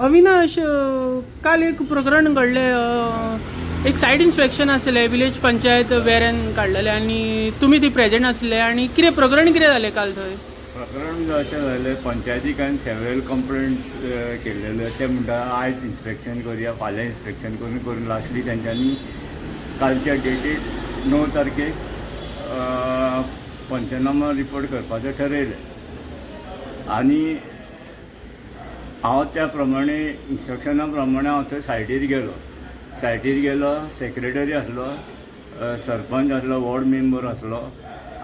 अविनाश, काल एक प्रकरण घडलें. एक सायट इन्स्पेक्शन आसलें विलेज पंचायत वेऱ्यान काडलेलें आनी तुमी ती प्रेजेंट आसले. आनी कितें प्रकरण कितें जालें काल थंय? प्रकरण अशें जालें, पंचायतीक हांवें सेवरल कंप्लेंट्स केल्लेले. ते म्हणटा आयज इन्स्पेक्शन करुया, फाल्यां इन्स्पेक्शन करून लास्टली तेंच्यांनी कालच्या डेटीर 9 तारखेक पंचनामा रिपोर्ट करपाचें ठरयलें. आनी हांव त्या प्रमाणे इन्स्ट्रक्शना प्रमाणे हांव थंय सायटीर गेलो. सेक्रेटरी आसलो, सरपंच आसलो, वॉर्ड मेंबर आसलो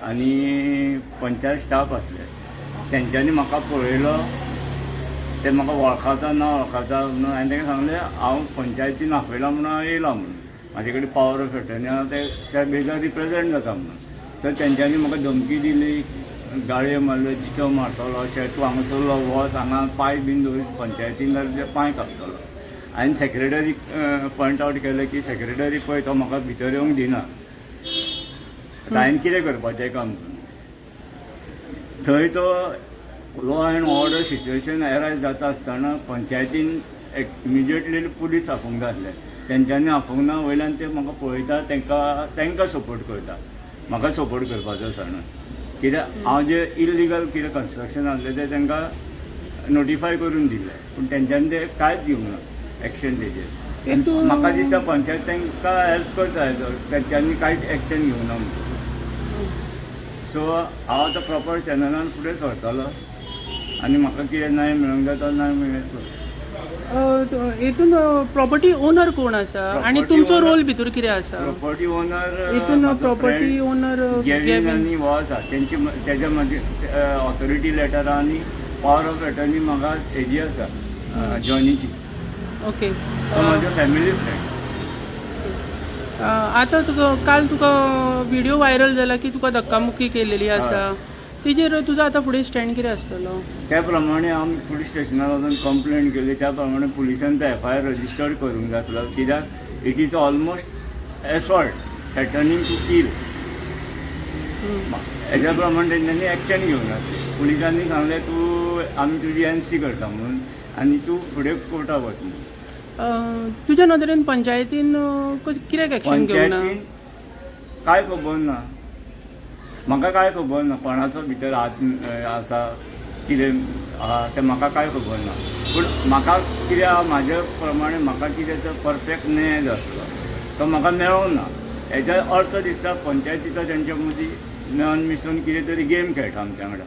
आनी पंचायत स्टाफ आसले. तेंच्यांनी म्हाका पळयलो. ते म्हाका वळखता ना म्हणून हांवें तांकां सांगलें हांव पंचायतीन आपयला म्हणून येयला म्हणून. म्हाजे कडेन पावर ऑफ अटर्नी हांव त्या बेजार रिप्रेजेंट जाता म्हणून. सो तेंच्यांनी म्हाका धमकी दिली, गाळयो मारल्यो, चिटो मारतलो, अशें तूं हांगासरलो वच, हांगा पांय बीन दवरीत पंचायतीन जाल्यार पांय कापतलो. हांवें सेक्रेटरीक पॉयंट आवट केलें की सेक्रेटरी पळय तो म्हाका भितर येवंक दिना. हांवें कितें करपाचें काम करून थंय तो लॉ एंड ऑर्डर सिच्युएशन एरायज जाता आसतना पंचायतीन इमिजिएटली पुलीस आपोवंक जाय आसलें. तेंच्यांनी आपोवंक ना. वयल्यान ते म्हाका पळयता, तांकां सपोर्ट करता, म्हाका सपोर्ट करपाचो आसना. कित्याक हांव जे इल्लिगल कितें कन्स्ट्रक्शन आसलें तें तांकां नोटिफाय करून दिलें, पूण तेंच्यांनी ते कांयच दिवंक ना एक्शन तेजेर. म्हाका दिसता पंचायत तांकां हेल्प करता, तेंच्यांनी कांयच एक्शन घेवंक ना म्हणून. सो हांव आतां प्रॉपर चॅनलान फुडें सरतलो आनी म्हाका कितें न्याय मेळूंक जाय तो न्याय मेळटलो. हितून प्रॉपर्टी ओनर कोण आसा आनी तुमचो रोल भितर कितें आसा? प्रॉपर्टी ओनर हितून प्रॉपर्टी ओनर गेविन आनी हो आसा. तेज्या मागीर ऑथॉरिटी लेटर आनी पावर ऑफ अटर्नी म्हाका हेजी आसा जॉनीची. ओके. तो म्हाजो फॅमिली फ्रेंड. आतां काल तुका व्हिडिओ व्हायरल जाला की तुका धक्कामुक्की केलेली आसा. तेजेर तुजो आतां फुडें स्टँड कितें आसतलो? त्या प्रमाणे हांव पुलीस स्टेशनार वचून कंप्लेंट केली. त्या प्रमाणे पुलिसान तो FIR रजिस्टर्ड करूंक जाय आसलो. कित्याक it is almost assault, threatening to kill. हेज्या प्रमाणे तेंच्यांनी एक्शन घेवंक ना. पुलिसांनी सांगलें आमी तुजी NC करता म्हणून आनी तूं फुडें कोर्टाक वच म्हणून. तुज्या नदरेन पंचायतीन कित्याक एक्शन घेवंक ना? पंचायतीन कांय खबर ना. म्हाका कांय खबर ना कोणाचो भितर हात आसा, कितें आहा तें म्हाका कांय खबर ना. पूण म्हाका कितें आहा, म्हाज्या प्रमाणे म्हाका कितें तो परफेक्ट न्याय जाय आसलो तो म्हाका मेळोंक ना. हेजो अर्थ दिसता पंचायतीचो तेंच्या मदीं मेळोन मिसळून कितें तरी गेम खेळटा आमच्या वांगडा.